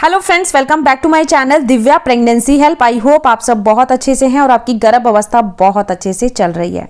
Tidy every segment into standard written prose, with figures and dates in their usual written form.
Hello friends, welcome back to my channel Divya pregnancy help. I hope आप सब बहुत अच्छे से हैं और आपकी गर्भ अवस्था बहुत अच्छे से चल रही है।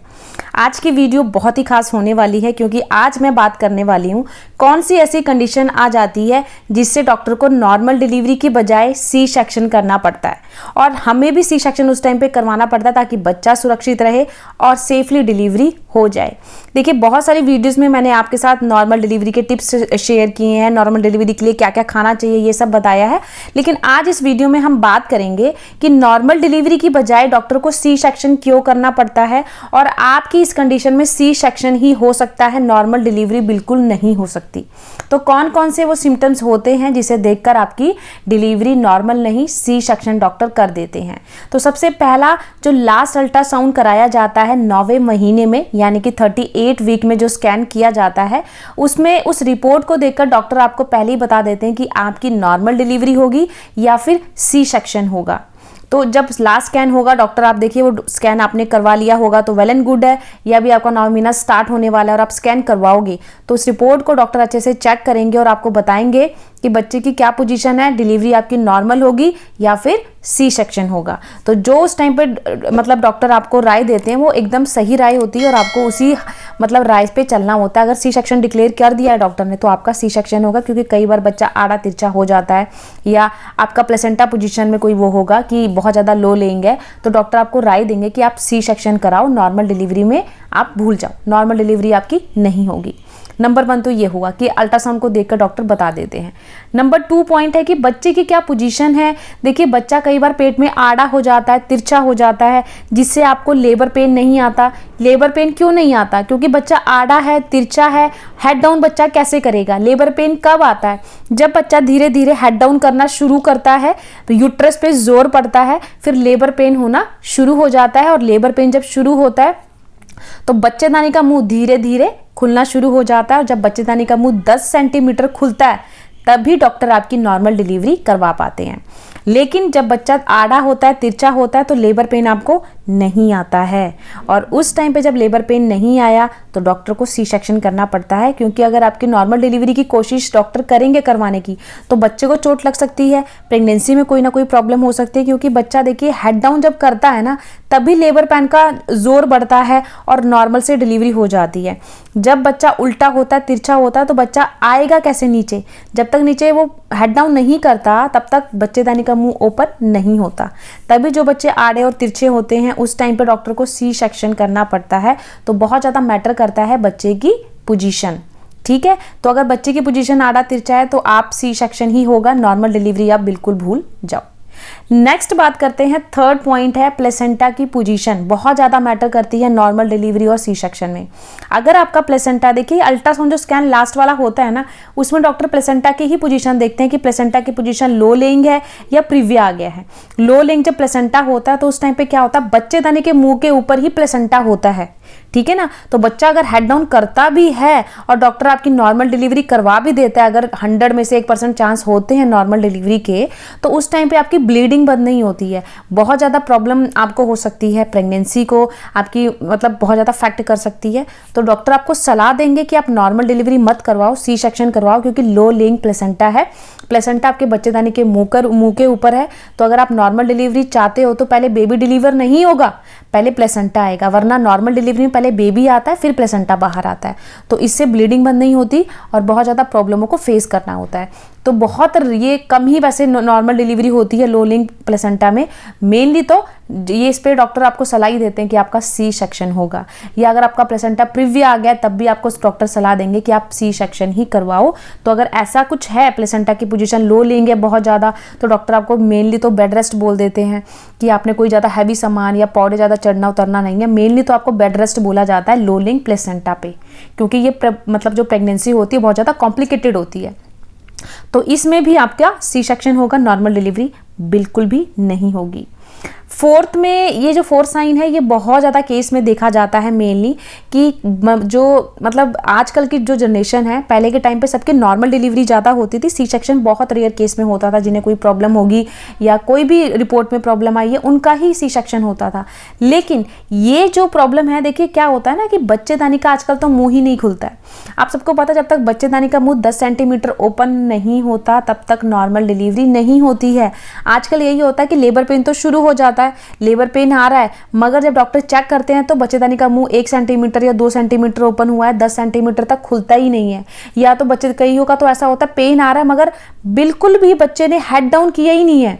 आज की वीडियो बहुत ही खास होने वाली है क्योंकि आज मैं बात करने वाली हूँ कौन सी ऐसी कंडीशन आ जाती है जिससे डॉक्टर को नॉर्मल डिलीवरी की बजाय सी सेक्शन करना पड़ता है, और हमें भी सी सेक्शन उस टाइम पे करवाना पड़ता है ताकि बच्चा सुरक्षित रहे और सेफली डिलीवरी हो जाए। देखिए, बहुत सारी वीडियोस में मैंने आपके साथ नॉर्मल डिलीवरी के टिप्स शेयर किए हैं, नॉर्मल डिलीवरी के लिए क्या क्या खाना चाहिए ये सब बताया है। लेकिन आज इस वीडियो में हम बात करेंगे कि नॉर्मल डिलीवरी की बजाय डॉक्टर को सी सेक्शन क्यों करना पड़ता है और आपकी इस कंडीशन में सी सेक्शन ही हो सकता है, नॉर्मल डिलीवरी बिल्कुल नहीं हो सकती। तो कौन कौन से वो सिम्टम्स होते हैं जिसे देखकर आपकी डिलीवरी नॉर्मल नहीं सी सेक्शन डॉक्टर कर देते हैं। तो सबसे पहला, जो लास्ट अल्ट्रासाउंड कराया जाता है 9वें महीने में यानी कि 38 वीक में जो स्कैन किया जाता है, उसमें उस रिपोर्ट को देखकर डॉक्टर आपको पहले ही बता देते हैं कि आपकी नॉर्मल डिलीवरी होगी या फिर सी सेक्शन होगा। तो जब लास्ट स्कैन होगा, डॉक्टर आप देखिए वो स्कैन आपने करवा लिया होगा तो वेल एंड गुड है, या भी आपका 9वां महीना स्टार्ट होने वाला है और आप स्कैन करवाओगे तो उस रिपोर्ट को डॉक्टर अच्छे से चेक करेंगे और आपको बताएंगे कि बच्चे की क्या पोजीशन है, डिलीवरी आपकी नॉर्मल होगी या फिर सी सेक्शन होगा। तो जो उस टाइम पे मतलब डॉक्टर आपको राय देते हैं वो एकदम सही राय होती है और आपको उसी मतलब राय पे चलना होता है। अगर सी सेक्शन डिक्लेयर कर दिया है डॉक्टर ने तो आपका सी सेक्शन होगा, क्योंकि कई बार बच्चा आड़ा तिरछा हो जाता है या आपका प्लेसेंटा पोजीशन में कोई वो होगा कि बहुत ज़्यादा लो लेंगे, तो डॉक्टर आपको राय देंगे कि आप सी सेक्शन कराओ, नॉर्मल डिलीवरी में आप भूल जाओ, नॉर्मल डिलीवरी आपकी नहीं होगी। नंबर 1 तो ये हुआ कि अल्ट्रासाउंड को देखकर डॉक्टर बता देते हैं। नंबर 2 पॉइंट है कि बच्चे की क्या पोजीशन है। देखिए, बच्चा कई बार पेट में आड़ा हो जाता है, तिरछा हो जाता है, जिससे आपको लेबर पेन नहीं आता। लेबर पेन क्यों नहीं आता? क्योंकि बच्चा आड़ा है, तिरछा है, हेड डाउन बच्चा कैसे करेगा? लेबर पेन कब आता है? जब बच्चा धीरे धीरे हेड डाउन करना शुरू करता है तो यूट्रस पे जोर पड़ता है, फिर लेबर पेन होना शुरू हो जाता है। और लेबर पेन जब शुरू होता है तो बच्चेदानी का मुंह धीरे धीरे खुलना शुरू हो जाता है, और जब बच्चेदानी का मुंह 10 सेंटीमीटर खुलता है तभी डॉक्टर आपकी नॉर्मल डिलीवरी करवा पाते हैं। लेकिन जब बच्चा आड़ा होता है, तिरछा होता है तो लेबर पेन आपको नहीं आता है, और उस टाइम पे जब लेबर पेन नहीं आया तो डॉक्टर को सी सेक्शन करना पड़ता है। क्योंकि अगर आपकी नॉर्मल डिलीवरी की कोशिश डॉक्टर करेंगे करवाने की तो बच्चे को चोट लग सकती है, प्रेगनेंसी में कोई ना कोई प्रॉब्लम हो सकती है। क्योंकि बच्चा देखिए हेड डाउन जब करता है ना तभी लेबर पेन का जोर बढ़ता है और नॉर्मल से डिलीवरी हो जाती है। जब बच्चा उल्टा होता है, तिरछा होता है तो बच्चा आएगा कैसे नीचे? जब तक नीचे वो हेड डाउन नहीं करता तब तक बच्चेदानी का मुंह ओपन नहीं होता। तभी जो बच्चे आड़े और तिरछे होते हैं उस टाइम पे डॉक्टर को सी सेक्शन करना पड़ता है। तो बहुत ज़्यादा मैटर करता है बच्चे की पोजीशन। ठीक है, तो अगर बच्चे की पोजीशन आड़ा तिरछा है तो आप सी सेक्शन ही होगा, नॉर्मल डिलीवरी आप बिल्कुल भूल जाओ। नेक्स्ट बात करते हैं, थर्ड पॉइंट है प्लेसेंटा की पोजीशन। बहुत ज़्यादा मैटर करती है नॉर्मल डिलीवरी और सी सेक्शन में। अगर आपका प्लेसेंटा, देखिए अल्ट्रासाउंड जो स्कैन लास्ट वाला होता है ना उसमें डॉक्टर प्लेसेंटा की ही पोजीशन देखते हैं कि प्लेसेंटा की पोजीशन लो लेंग है या प्रीविया आ गया है। लो लेंग जब प्लेसेंटा होता है तो उस टाइम पे क्या होता है, बच्चेदानी के मुंह के ऊपर ही प्लेसेंटा होता है। ठीक है ना, तो बच्चा अगर हेड डाउन करता भी है और डॉक्टर आपकी नॉर्मल डिलीवरी करवा भी देता है, अगर 100 में से 1% चांस होते हैं नॉर्मल डिलीवरी के, तो उस टाइम पे आपकी ब्लीडिंग बंद नहीं होती है। बहुत ज़्यादा प्रॉब्लम आपको हो सकती है, प्रेगनेंसी को आपकी मतलब बहुत ज़्यादा अफेक्ट कर सकती है। तो डॉक्टर आपको सलाह देंगे कि आप नॉर्मल डिलीवरी मत करवाओ, सी सेक्शन करवाओ, क्योंकि लो लेइंग प्लेसेंटा है। प्लेसेंटा आपके बच्चेदानी के मुंह के ऊपर है। तो अगर आप नॉर्मल डिलीवरी चाहते हो तो पहले बेबी डिलीवर नहीं होगा, पहले प्लेसेंटा आएगा, वरना नॉर्मल डिलीवरी में पहले बेबी आता है फिर प्लेसेंटा बाहर आता है। तो इससे ब्लीडिंग बंद नहीं होती और बहुत ज़्यादा प्रॉब्लमों को फेस करना होता है। तो बहुत ये कम ही वैसे नॉर्मल डिलीवरी होती है लो लिंक प्लेसेंटा में। मेनली तो ये इस पे डॉक्टर आपको सलाह ही देते हैं कि आपका सी सेक्शन होगा, या अगर आपका प्लेसेंटा प्रीविया आ गया तब भी आपको डॉक्टर सलाह देंगे कि आप सी सेक्शन ही करवाओ। तो अगर ऐसा कुछ है, प्लेसेंटा की पोजीशन लो लेंगे बहुत ज़्यादा, तो डॉक्टर आपको मेनली तो बेड रेस्ट बोल देते हैं कि आपने कोई ज़्यादा हैवी सामान या पौधे ज़्यादा चढ़ना उतरना नहीं है। मेनली तो आपको बेड रेस्ट बोला जाता है लो लिंक प्लेसेंटा पे, क्योंकि ये मतलब जो प्रेगनेंसी होती है बहुत ज़्यादा कॉम्प्लिकेटेड होती है। तो इसमें भी आपका सी सेक्शन होगा, नॉर्मल डिलीवरी बिल्कुल भी नहीं होगी। फोर्थ में ये जो फोर्थ साइन है ये बहुत ज़्यादा केस में देखा जाता है मेनली कि जो मतलब आजकल की जो जनरेशन है, पहले के टाइम पे सबके नॉर्मल डिलीवरी ज़्यादा होती थी, सी सेक्शन बहुत रेयर केस में होता था। जिन्हें कोई प्रॉब्लम होगी या कोई भी रिपोर्ट में प्रॉब्लम आई है उनका ही सी सेक्शन होता था। लेकिन ये जो प्रॉब्लम है, देखिए क्या होता है ना कि बच्चेदानी का आजकल तो मुँह ही नहीं खुलता है। आप सबको पता है जब तक बच्चेदानी का मुँह 10 सेंटीमीटर ओपन नहीं होता तब तक नॉर्मल डिलीवरी नहीं होती है। आजकल यही होता है कि लेबर पेन तो शुरू हो जाता है, लेबर पेन आ रहा है, मगर जब डॉक्टर चेक करते हैं तो बच्चेदानी का मुंह 1 सेंटीमीटर या 2 सेंटीमीटर ओपन हुआ है, 10 सेंटीमीटर तक खुलता ही नहीं है। या तो बच्चे कईयों का तो ऐसा होता है पेन आ रहा है मगर बिल्कुल भी बच्चे ने हेड डाउन किया ही नहीं है,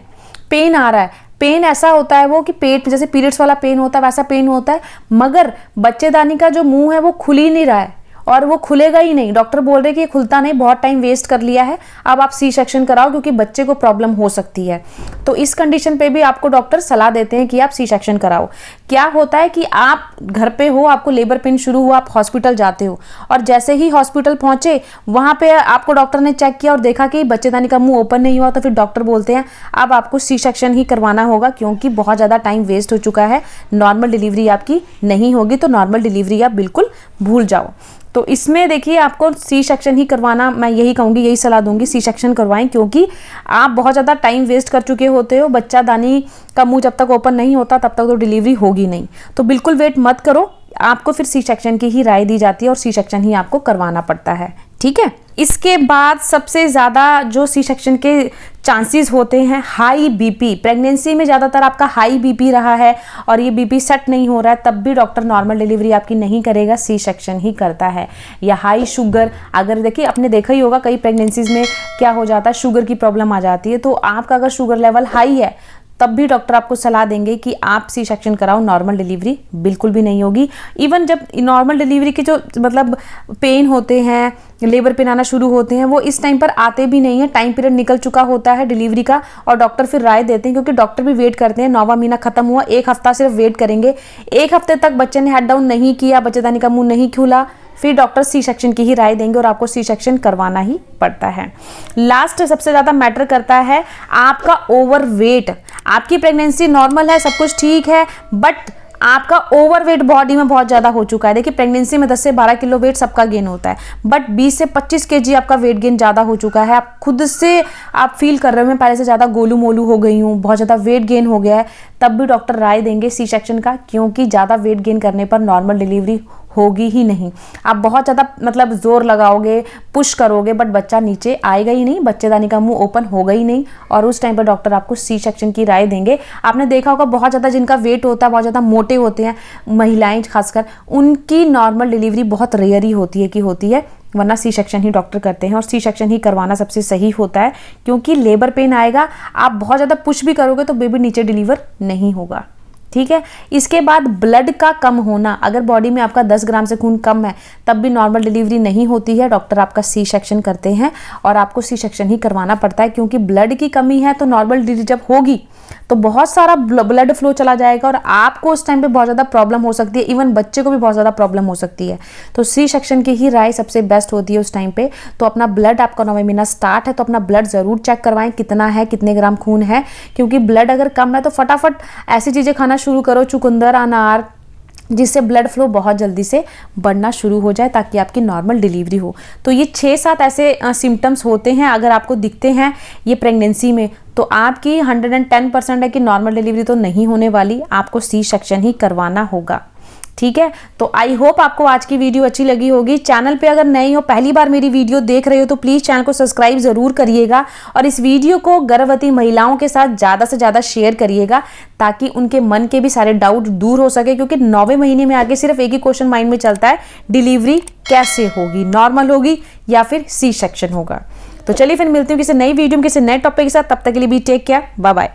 पेन आ रहा है। पेन ऐसा होता है वो कि पेट जैसे पीरियड्स वाला पेन होता है वैसा पेन होता है, मगर बच्चेदानी का जो मुंह है वो खुल ही नहीं रहा है और वो खुलेगा ही नहीं। डॉक्टर बोल रहे कि ये खुलता नहीं, बहुत टाइम वेस्ट कर लिया है, अब आप सी सेक्शन कराओ क्योंकि बच्चे को प्रॉब्लम हो सकती है। तो इस कंडीशन पे भी आपको डॉक्टर सलाह देते हैं कि आप सी सेक्शन कराओ। क्या होता है कि आप घर पे हो, आपको लेबर पेन शुरू हुआ, आप हॉस्पिटल जाते हो और जैसे ही हॉस्पिटल पहुंचे वहां पे आपको डॉक्टर ने चेक किया और देखा कि बच्चेदानी का मुंह ओपन नहीं हुआ, तो फिर डॉक्टर बोलते हैं अब आपको सी सेक्शन ही करवाना होगा क्योंकि बहुत ज़्यादा टाइम वेस्ट हो चुका है, नॉर्मल डिलीवरी आपकी नहीं होगी। तो नॉर्मल डिलीवरी आप बिल्कुल भूल जाओ। तो इसमें देखिए आपको सी सेक्शन ही करवाना, मैं यही कहूँगी, यही सलाह दूंगी, सी सेक्शन करवाएं क्योंकि आप बहुत ज़्यादा टाइम वेस्ट कर चुके होते हो। बच्चादानी का मुंह जब तक ओपन नहीं होता तब तक तो डिलीवरी होगी नहीं। तो बिल्कुल वेट मत करो, आपको फिर सी सेक्शन की ही राय दी जाती है और सी सेक्शन ही आपको करवाना पड़ता है, ठीक है। इसके बाद सबसे ज़्यादा जो सी सेक्शन के चांसेस होते हैं, हाई बीपी। प्रेगनेंसी में ज़्यादातर आपका हाई बीपी रहा है और ये बीपी सेट नहीं हो रहा है, तब भी डॉक्टर नॉर्मल डिलीवरी आपकी नहीं करेगा, सी सेक्शन ही करता है। या हाई शुगर, अगर देखिए आपने देखा ही होगा कई प्रेगनेंसीज में क्या हो जाता है, शुगर की प्रॉब्लम आ जाती है। तो आपका अगर शुगर लेवल हाई है तब भी डॉक्टर आपको सलाह देंगे कि आप सी सेक्शन कराओ, नॉर्मल डिलीवरी बिल्कुल भी नहीं होगी। इवन जब नॉर्मल डिलीवरी के जो मतलब पेन होते हैं, लेबर पेन आना शुरू होते हैं, वो इस टाइम पर आते भी नहीं है, टाइम पीरियड निकल चुका होता है डिलीवरी का और डॉक्टर फिर राय देते हैं क्योंकि डॉक्टर भी वेट करते हैं। 9वां महीना खत्म हुआ, 1 हफ्ता सिर्फ वेट करेंगे, 1 हफ्ते तक बच्चे ने हेड डाउन नहीं किया, बच्चेदानी का मुंह नहीं खुला, फिर डॉक्टर सी सेक्शन की ही राय देंगे और आपको सी सेक्शन करवाना ही पड़ता है। लास्ट सबसे ज़्यादा मैटर करता है आपका ओवर वेट। आपकी प्रेगनेंसी नॉर्मल है, सब कुछ ठीक है, बट आपका ओवरवेट बॉडी में बहुत ज़्यादा हो चुका है। देखिए प्रेगनेंसी में 10 से 12 किलो वेट सबका गेन होता है, बट 20 से 25 केजी आपका वेट गेन ज़्यादा हो चुका है। आप खुद से आप फील कर रहे हो मैं पहले से ज़्यादा गोलू मोलू हो गई हूँ, बहुत ज़्यादा वेट गेन हो गया है, तब भी डॉक्टर राय देंगे सी सेक्शन का क्योंकि ज़्यादा वेट गेन करने पर नॉर्मल डिलीवरी होगी ही नहीं। आप बहुत ज़्यादा मतलब जोर लगाओगे, पुश करोगे, बट बच्चा नीचे आएगा ही नहीं, बच्चेदानी का मुंह ओपन होगा ही नहीं और उस टाइम पर डॉक्टर आपको सी सेक्शन की राय देंगे। आपने देखा होगा बहुत ज़्यादा जिनका वेट होता है, बहुत ज़्यादा मोटे होते हैं महिलाएं खासकर, उनकी नॉर्मल डिलीवरी बहुत रेयर ही होती है, वरना सी सेक्शन ही डॉक्टर करते हैं और सी सेक्शन ही करवाना सबसे सही होता है क्योंकि लेबर पेन आएगा, आप बहुत ज़्यादा पुश भी करोगे तो बेबी नीचे डिलीवर नहीं होगा, ठीक है। इसके बाद ब्लड का कम होना, अगर बॉडी में आपका 10 ग्राम से खून कम है तब भी नॉर्मल डिलीवरी नहीं होती है, डॉक्टर आपका सी सेक्शन करते हैं और आपको सी सेक्शन ही करवाना पड़ता है क्योंकि ब्लड की कमी है। तो नॉर्मल डिलीवरी जब होगी तो बहुत सारा ब्लड फ्लो चला जाएगा और आपको उस टाइम पे बहुत ज़्यादा प्रॉब्लम हो सकती है, इवन बच्चे को भी बहुत ज़्यादा प्रॉब्लम हो सकती है। तो सी सेक्शन की ही राय सबसे बेस्ट होती है उस टाइम पे। तो अपना ब्लड, आपका 9वां महीना स्टार्ट है तो अपना ब्लड ज़रूर चेक करवाएं कितना है, कितने ग्राम खून है, क्योंकि ब्लड अगर कम है तो फटाफट ऐसी चीज़ें खाना शुरू करो, चुकंदर, अनार, जिससे ब्लड फ्लो बहुत जल्दी से बढ़ना शुरू हो जाए ताकि आपकी नॉर्मल डिलीवरी हो। तो ये 6-7 ऐसे सिम्टम्स होते हैं, अगर आपको दिखते हैं ये प्रेगनेंसी में तो आपकी 110% है कि नॉर्मल डिलीवरी तो नहीं होने वाली, आपको सी सेक्शन ही करवाना होगा, ठीक है। तो आई होप आपको आज की वीडियो अच्छी लगी होगी। चैनल पे अगर नए हो, पहली बार मेरी वीडियो देख रहे हो तो प्लीज़ चैनल को सब्सक्राइब ज़रूर करिएगा और इस वीडियो को गर्भवती महिलाओं के साथ ज़्यादा से ज़्यादा शेयर करिएगा ताकि उनके मन के भी सारे डाउट दूर हो सके, क्योंकि 9वें महीने में आके सिर्फ एक ही क्वेश्चन माइंड में चलता है, डिलीवरी कैसे होगी, नॉर्मल होगी या फिर सी सेक्शन होगा। तो चलिए फिर मिलती हूँ किसी नई वीडियो में किसी नए टॉपिक के साथ, तब तक के लिए भी टेक केयर, बाय बाय।